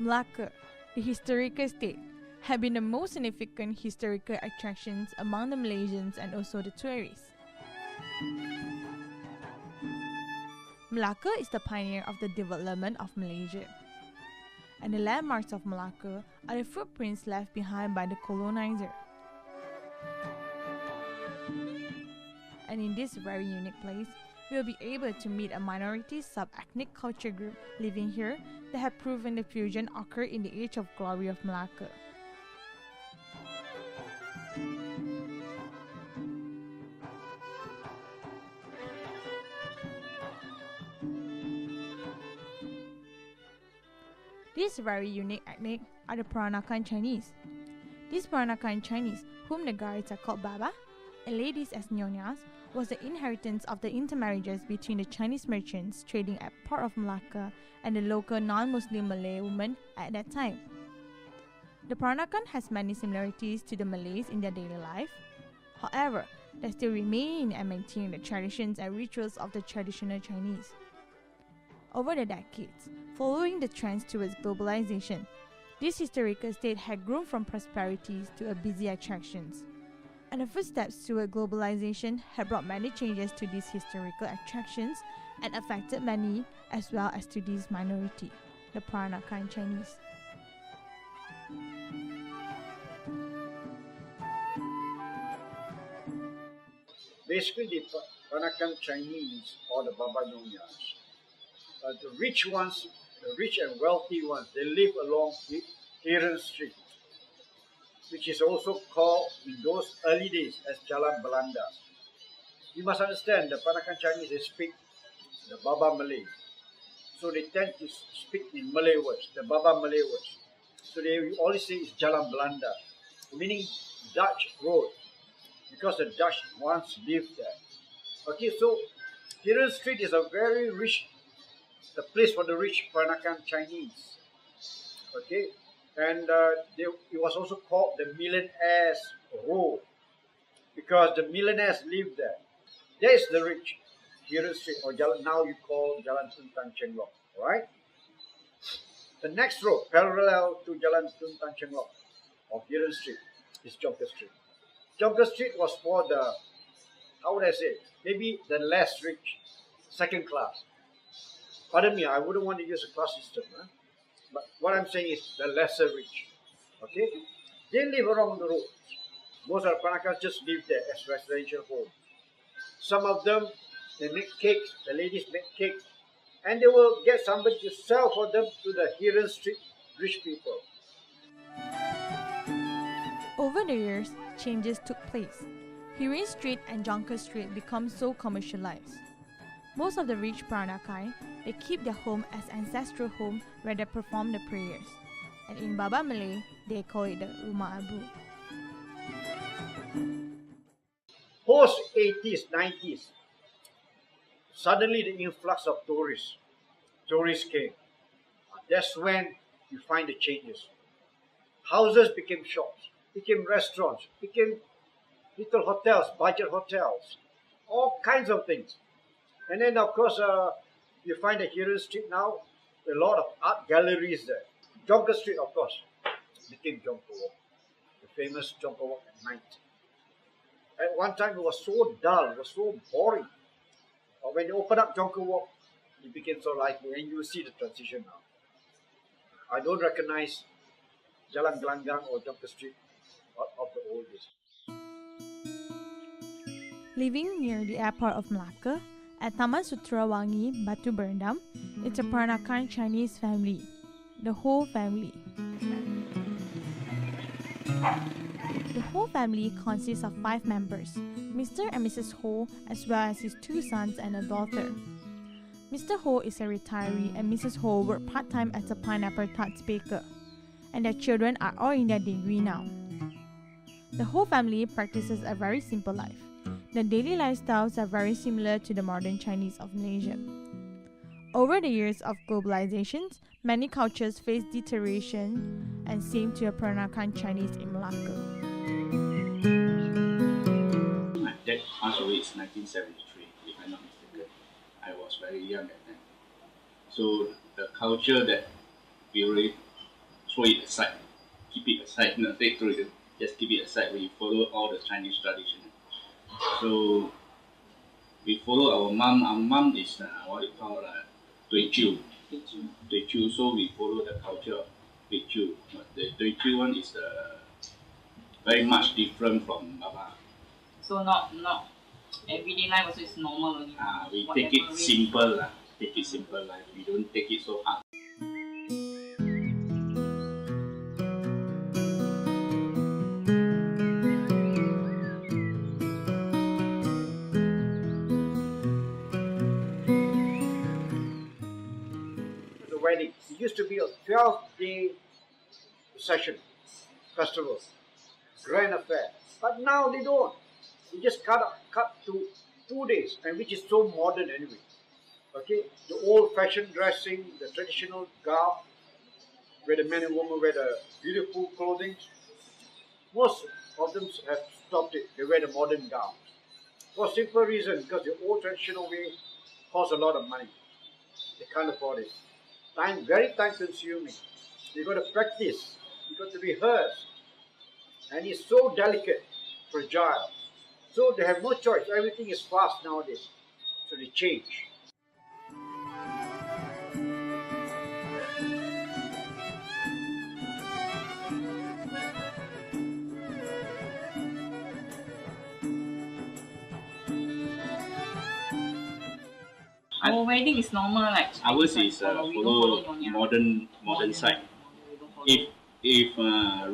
Malacca, the historical state, had been the most significant historical attractions among the Malaysians and also the tourists. Malacca is the pioneer of the development of Malaysia, and the landmarks of Malacca are the footprints left behind by the colonizer. And in this very unique place, we will be able to meet a minority sub-ethnic culture group living here that have proven the fusion occurred in the age of glory of Malacca. These very unique ethnic are the Peranakan Chinese. These Peranakan Chinese, whom the guides are called Baba and ladies as Nyonyas, was the inheritance of the intermarriages between the Chinese merchants trading at Port of Malacca and the local non-Muslim Malay women at that time. The Peranakan has many similarities to the Malays in their daily life. However, they still remain and maintain the traditions and rituals of the traditional Chinese. Over the decades, following the trends towards globalization, this historical state had grown from prosperities to a busy attractions. And the first steps toward globalization had brought many changes to these historical attractions and affected many as well as to this minority, the Peranakan Chinese. Basically, the Peranakan Chinese or the Baba Nyonyas, the rich ones, the rich and wealthy ones, they live along Heron Street, which is also called in those early days as Jalan Belanda. You must understand the Peranakan Chinese, they speak the Baba Malay. So they tend to speak in Malay words, the Baba Malay words. So they always say it's Jalan Belanda, meaning Dutch road, because the Dutch once lived there. Okay, so Heron Street is a very rich, the place for the rich Peranakan Chinese. Okay, and it was also called the Millionaires Road because the millionaires lived there. There is the rich, Heron Street, or now you call Jalan Tun Tan Cheng Lock. Alright? The next road, parallel to Jalan Tun Tan Cheng Lock of Heron Street, is Jonker Street. Jonker Street was for the, how would I say, maybe the less rich, second class. Pardon me, I wouldn't want to use a class system. But what I'm saying is the lesser rich. Okay? They live along the roads. Most of the Peranakans just live there as residential homes. Some of them, they make cakes, the ladies make cakes, and they will get somebody to sell for them to the Heron Street rich people. Over the years, changes took place. Heron Street and Jonker Street become so commercialized. Most of the rich Peranakan, they keep their home as ancestral home where they perform the prayers. And in Baba Malay, they call it the Rumah Abu. Post 80s, 90s, suddenly the influx of tourists came. That's when you find the changes. Houses became shops, became restaurants, became little hotels, budget hotels, all kinds of things. And then, of course, you find at Heron Street now, a lot of art galleries there. Jonker Street, of course, became Jonker Walk, the famous Jonker Walk at night. At one time, it was so dull, it was so boring. But when you open up Jonker Walk, it became so lively, and you see the transition now. I don't recognize Jalan Gelanggang or Jonker Street of the old days. Living near the airport of Malacca, at Taman Suterawangi, Batu Berendam, it's a Peranakan Chinese family. The whole family. The whole family consists of 5 members, Mr. and Mrs. Ho, as well as his 2 sons and a daughter. Mr. Ho is a retiree and Mrs. Ho work part-time as a pineapple tarts baker, and their children are all in their degree now. The whole family practices a very simple life. The daily lifestyles are very similar to the modern Chinese of Malaysia. Over the years of globalizations, many cultures face deterioration and same to a Peranakan Chinese in Malacca. My dad passed away in 1973, if I'm not mistaken. I was very young at then. So the culture that we already throw it aside, keep it aside, not take throw it, just keep it aside when you follow all the Chinese tradition. So we follow our mum. Our mum is what you call Teochew. Teochew. So we follow the culture of Teochew. But the Teochew one is very much different from Baba. So not everyday life also is normal only. We take it simple lah. Take it simple life. We don't take it so hard. The wedding. It used to be a 12-day session, festival, grand affair. But now they don't. They just cut to 2 days, and which is so modern anyway. Okay, the old-fashioned dressing, the traditional garb, where the men and women wear the beautiful clothing. Most of them have stopped it. They wear the modern gowns. For a simple reason, because the old traditional way costs a lot of money. They can't afford it. Very time consuming. You got to practice. You got to rehearse. And it's so delicate, fragile. So they have no choice. Everything is fast nowadays. So they change. Our wedding is normal, like Ours is we don't follow Nyonya. modern side. We don't follow. If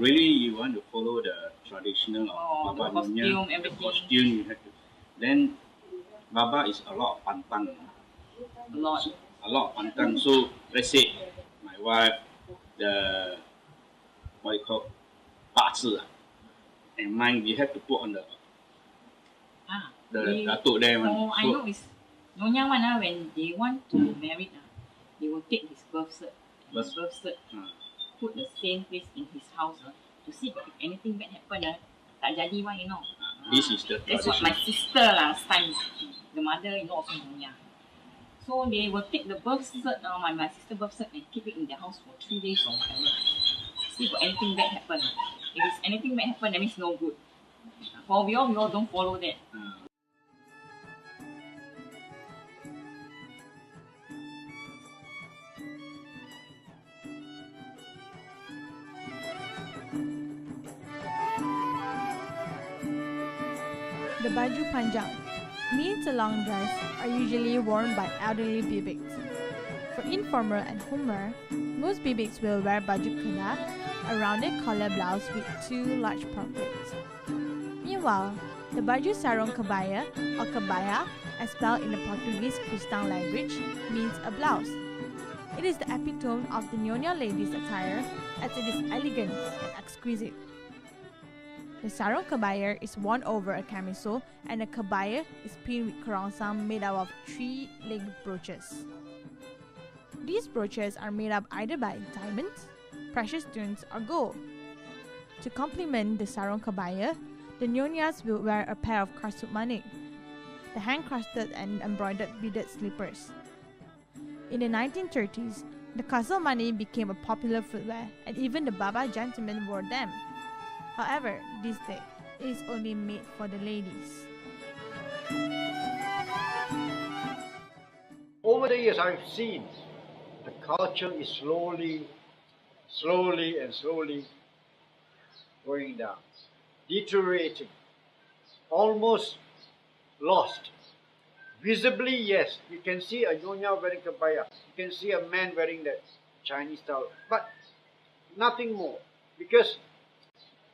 really you want to follow the traditional of the Baba costume, Nyonya, the everything. costume you have to. Then Baba is a lot of pantang. A lot. A lot of pantang. So let's say my wife, the what you call 八字 and mine, we have to put on the datuk there one. Oh, I know is Nyonya one when they want to marry they will take his birth cert, put the same place in his house to see if anything bad happen tak jadi one, you know. This is the That's what tradition. my sister last time, the mother-in-law also Nyonya. So they will take the birth cert, my sister birth cert, and keep it in their house for 3 days or whatever. See if anything bad happen. If it's anything bad happen, that means no good. For we all don't follow that. The baju panjang means a long dress are usually worn by elderly bibiks. For informal and homewear, most bibiks will wear baju kena, a rounded collar blouse with 2 large pockets. Meanwhile, the baju sarung kebaya or kebaya, as spelled in the Portuguese Cristão language, means a blouse. It is the epitome of the Nyonya lady's attire, as it is elegant and exquisite. The sarung kebaya is worn over a camisole, and the kebaya is pinned with kerongsang made out of 3-linked brooches. These brooches are made up either by diamonds, precious stones, or gold. To complement the sarung kebaya, the Nyonyas will wear a pair of kasut manik, the hand-crafted and embroidered beaded slippers. In the 1930s, the kasut manik became a popular footwear, and even the Baba gentlemen wore them. However, this day, it is only made for the ladies. Over the years, I've seen the culture is slowly going down, deteriorating, almost lost. Visibly, yes, you can see a Nyonya wearing kebaya, you can see a man wearing that Chinese style, but nothing more, because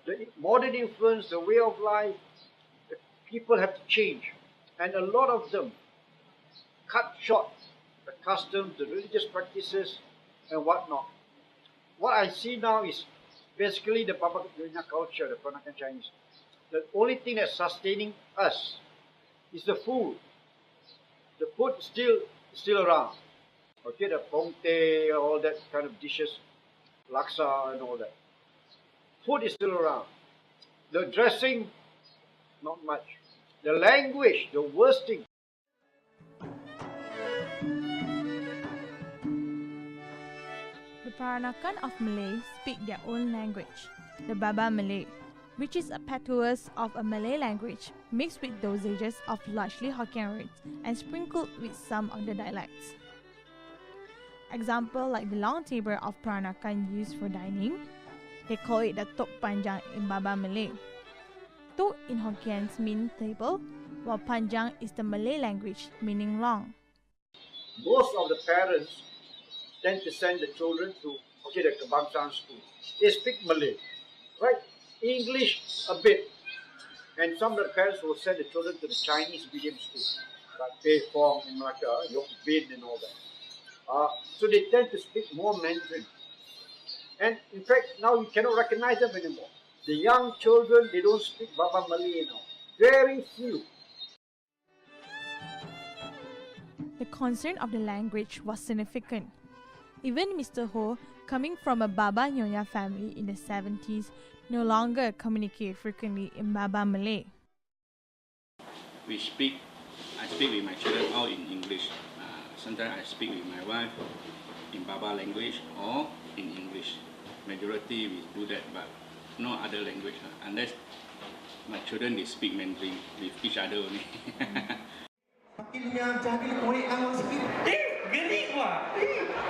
the modern influence, the way of life, the people have to change, and a lot of them cut short the customs, the religious practices, and whatnot. What I see now is basically the Baba Nyonya culture, the Peranakan Chinese. The only thing that's sustaining us is the food. The food is still around. Okay, the pongte, all that kind of dishes, laksa and all that. Food is still around. The dressing, not much. The language, the worst thing. The Peranakan of Malay speak their own language, the Baba Malay, which is a patois of a Malay language mixed with dosages of largely Hokkien words and sprinkled with some of the dialects. Example like the long table of Peranakan used for dining, they call it the Tok Panjang in Baba Malay. Tok in Hokkien means table, while Panjang is the Malay language meaning long. Most of the parents tend to send the children to the Kebangsaan school. They speak Malay, right? English a bit. And some of the parents will send the children to the Chinese medium school, like Pei Fong in Malacca, Yok Bin and all that. So they tend to speak more Mandarin. And in fact, now you cannot recognize them anymore. The young children, they don't speak Baba Malay now. Very few. The concern of the language was significant. Even Mr. Ho, coming from a Baba Nyonya family in the 70s, no longer communicate frequently in Baba Malay. I speak with my children all in English. Sometimes I speak with my wife in Baba language or in English. Majority we do that, but no other language unless my children they speak Mandarin with each other only. Pakilnya jahil korek awak sikit. Geri gua.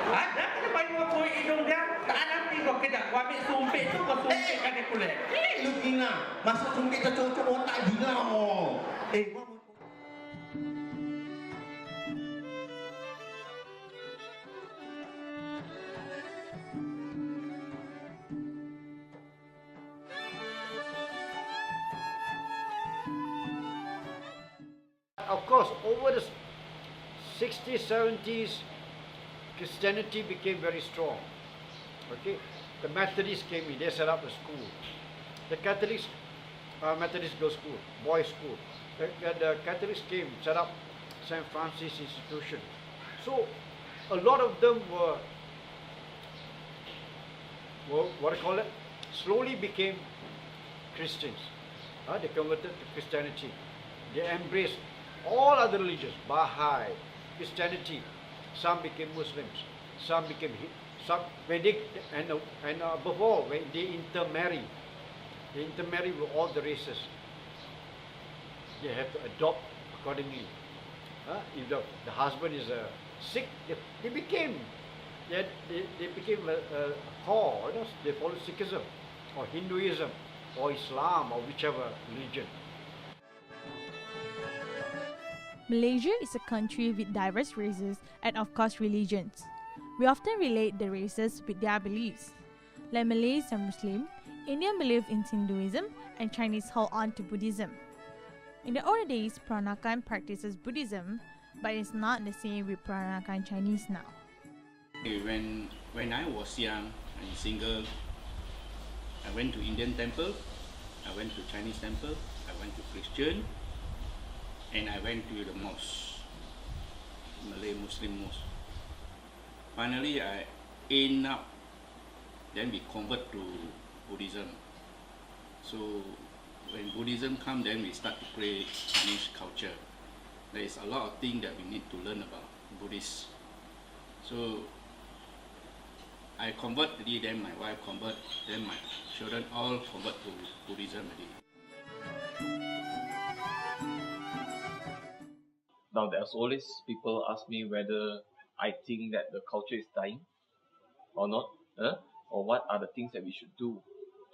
Ada kena bagi gua korek hidung dia. Tak ada pi gua kedak. Gua ambil sumpit tu gua sumpit kat dia kulit. Lu gila. Masuk sumpit cocok otak gila mo. Gua Of course, over the 60s, 70s, Christianity became very strong. Okay, the Methodists came in, they set up a school. The Catholics, Methodist girls' school, boys' school. The Catholics came, set up St. Francis Institution. So, a lot of them were what do you call it? Slowly became Christians. They converted to Christianity. They embraced all other religions, Baha'i, Christianity. Some became Muslims, some became Vedic, and above all, when they intermarry with all the races. They have to adopt accordingly. If the husband is a Sikh, they became a core. They follow Sikhism or Hinduism or Islam or whichever religion. Malaysia is a country with diverse races and of course religions. We often relate the races with their beliefs. Like Malays are Muslim, Indian believe in Hinduism, and Chinese hold on to Buddhism. In the older days, Peranakan practices Buddhism, but it's not the same with Peranakan Chinese now. When I was young and single, I went to Indian temple, I went to Chinese temple, I went to Christian, and I went to the mosque, Malay Muslim mosque. Finally, I end up, then we convert to Buddhism. So when Buddhism come, then we start to pray Chinese culture. There is a lot of things that we need to learn about Buddhist. So I convert already, then my wife convert, then my children all convert to Buddhism already. Now, there's always people ask me whether I think that the culture is dying or not, or what are the things that we should do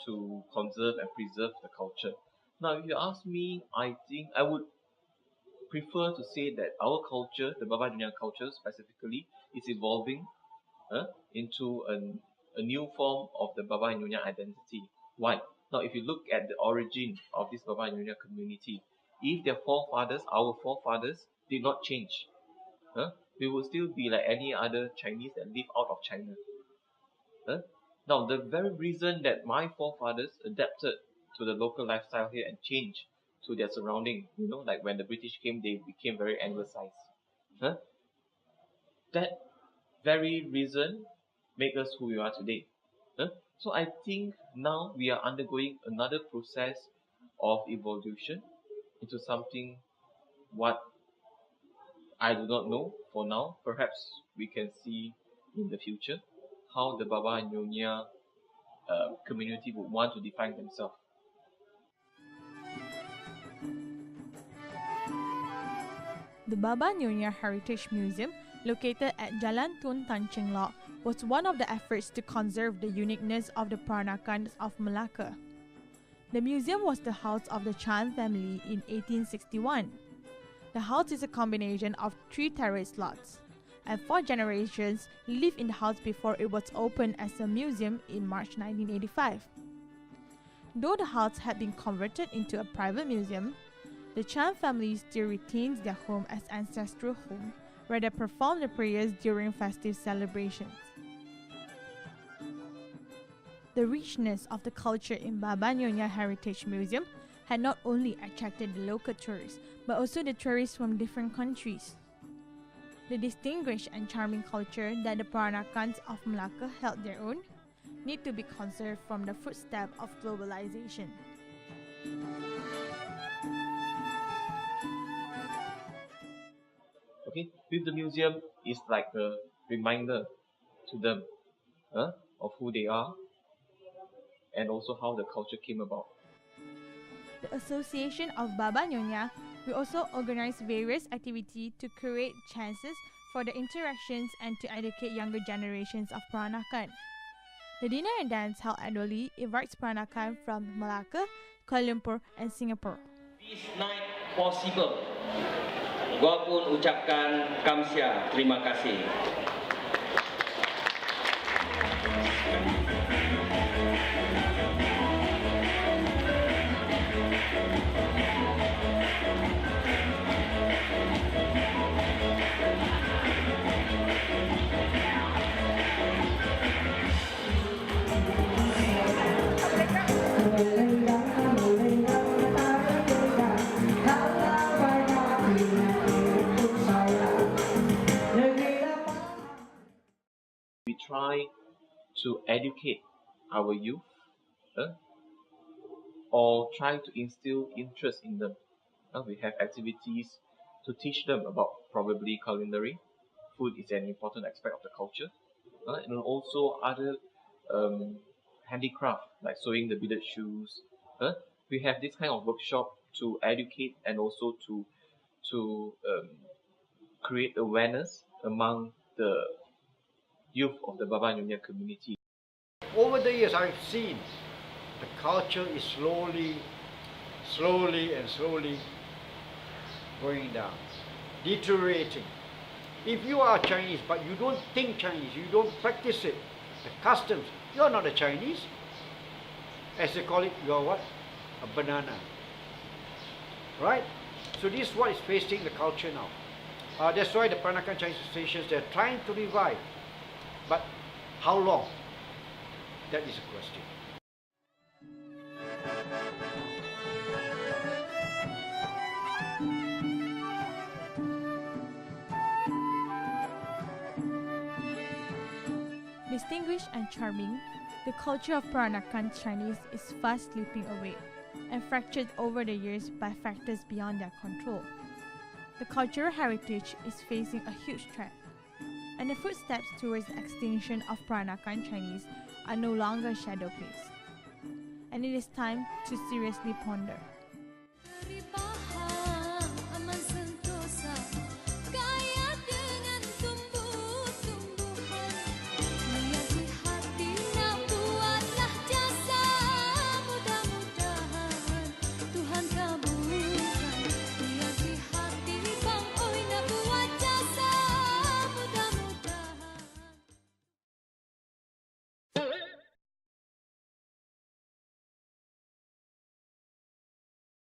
to conserve and preserve the culture. Now, if you ask me, I think I would prefer to say that our culture, the Baba Nyonya culture specifically, is evolving into a new form of the Baba Nyonya identity. Why? Now, if you look at the origin of this Baba Nyonya community, if their forefathers, our forefathers, did not change, we would still be like any other Chinese that live out of China. Now, the very reason that my forefathers adapted to the local lifestyle here and changed to their surrounding, like when the British came, they became very anglicized. That very reason make us who we are today. So I think now we are undergoing another process of evolution into something what I do not know for now. Perhaps we can see in the future. how the Baba and Nyonya community would want to define themselves. The Baba Nyonya Heritage Museum, located at Jalan Tun Tan Cheng Lock, was one of the efforts to conserve the uniqueness of the Peranakans of Malacca. The museum was the house of the Chan family in 1861. The house is a combination of 3 terrace lots, and 4 generations lived in the house before it was opened as a museum in March 1985. Though the house had been converted into a private museum, the Chan family still retains their home as ancestral home, where they perform the prayers during festive celebrations. The richness of the culture in Baba Nyonya Heritage Museum had not only attracted the local tourists, but also the tourists from different countries. The distinguished and charming culture that the Peranakans of Malacca held their own need to be conserved from the footsteps of globalization. Okay, with the museum is like a reminder to them of who they are and also how the culture came about. The Association of Baba Nyonya will also organize various activities to create chances for the interactions and to educate younger generations of Peranakan. The dinner and dance held annually invites Peranakan from Malacca, Kuala Lumpur, and Singapore. This night possible. Gua pun ucapkan kamsia, terima kasih. We try to educate our youth or try to instill interest in them. We have activities to teach them about probably culinary. Food is an important aspect of the culture. And also other handicraft like sewing the beaded shoes. We have this kind of workshop to educate and also to create awareness among the youth of the Baba Nyonya community. Over the years, I've seen the culture is slowly going down, deteriorating. If you are Chinese but you don't think Chinese, you don't practice it, the customs, you're not a Chinese. As they call it, you're what? A banana. Right? So this is what is facing the culture now. That's why the Peranakan Chinese Associations, they're trying to revive. But how long? That is a question. Distinguished and charming, the culture of Peranakan Chinese is fast slipping away and fractured over the years by factors beyond their control. The cultural heritage is facing a huge threat, and the footsteps towards the extinction of Peranakan Chinese are no longer shadow plays. And it is time to seriously ponder.